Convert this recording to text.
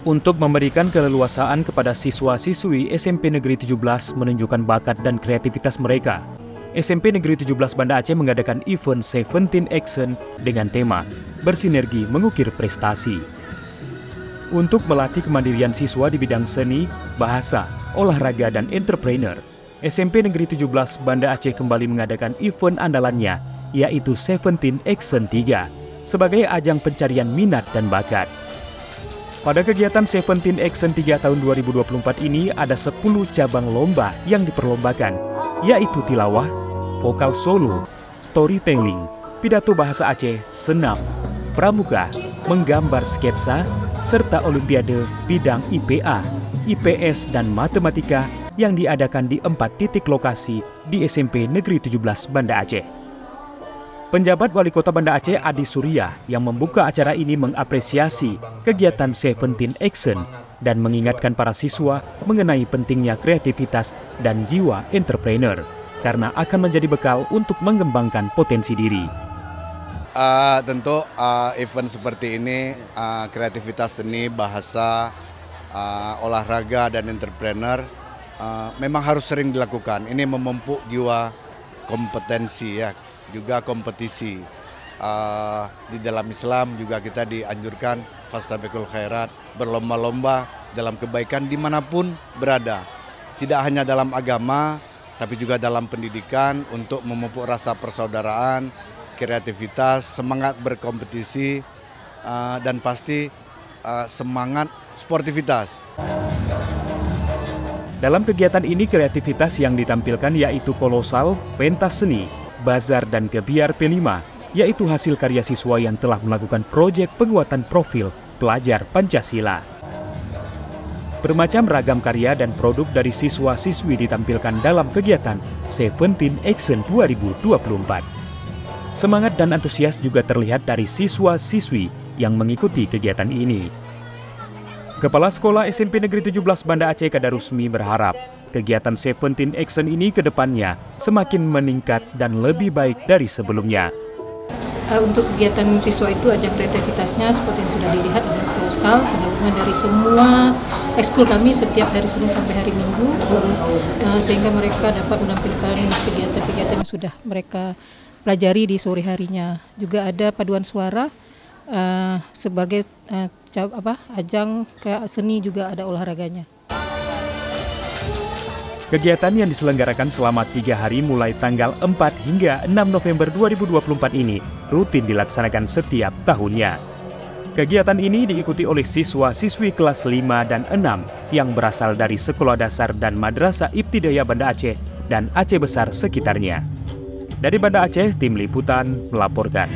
Untuk memberikan keleluasaan kepada siswa-siswi SMP Negeri 17 menunjukkan bakat dan kreativitas mereka, SMP Negeri 17 Banda Aceh mengadakan event 17 Action dengan tema Bersinergi Mengukir Prestasi. Untuk melatih kemandirian siswa di bidang seni, bahasa, olahraga, dan entrepreneur, SMP Negeri 17 Banda Aceh kembali mengadakan event andalannya, yaitu 17 Action 3, sebagai ajang pencarian minat dan bakat. Pada kegiatan 17 Action 3 tahun 2024 ini ada 10 cabang lomba yang diperlombakan, yaitu tilawah, vokal solo, storytelling, pidato bahasa Aceh, senam, pramuka, menggambar sketsa, serta olimpiade bidang IPA, IPS, dan matematika yang diadakan di 4 titik lokasi di SMP Negeri 17 Banda Aceh. Penjabat Wali Kota Banda Aceh Adi Surya yang membuka acara ini mengapresiasi kegiatan 17 Action dan mengingatkan para siswa mengenai pentingnya kreativitas dan jiwa entrepreneur karena akan menjadi bekal untuk mengembangkan potensi diri. Tentu event seperti ini, kreativitas seni, bahasa, olahraga, dan entrepreneur memang harus sering dilakukan. Ini memupuk jiwa kompetensi, ya, juga kompetisi. Di dalam Islam juga kita dianjurkan fastabiqul khairat, berlomba-lomba dalam kebaikan dimanapun berada. Tidak hanya dalam agama, tapi juga dalam pendidikan untuk memupuk rasa persaudaraan, kreativitas, semangat berkompetisi, dan pasti semangat sportivitas. Dalam kegiatan ini kreativitas yang ditampilkan yaitu kolosal, pentas seni, bazar, dan gebiar P5, yaitu hasil karya siswa yang telah melakukan proyek penguatan profil pelajar Pancasila. Bermacam ragam karya dan produk dari siswa-siswi ditampilkan dalam kegiatan 17 Action 2024. Semangat dan antusias juga terlihat dari siswa-siswi yang mengikuti kegiatan ini. Kepala Sekolah SMP Negeri 17 Banda Aceh Kadarusmi berharap kegiatan 17 Action ini ke depannya semakin meningkat dan lebih baik dari sebelumnya. Untuk kegiatan siswa itu ajang kreativitasnya seperti yang sudah dilihat ada kolosal, gabungan dari semua ekskul kami setiap hari Senin sampai hari Minggu, sehingga mereka dapat menampilkan kegiatan-kegiatan yang sudah mereka pelajari di sore harinya. Juga ada paduan suara sebagai ajang kayak seni, juga ada olahraganya. Kegiatan yang diselenggarakan selama 3 hari mulai tanggal 4 hingga 6 November 2024 ini rutin dilaksanakan setiap tahunnya. Kegiatan ini diikuti oleh siswa-siswi kelas 5 dan 6 yang berasal dari sekolah dasar dan madrasah Ibtidaiyah Banda Aceh dan Aceh Besar sekitarnya. Dari Banda Aceh, tim liputan melaporkan.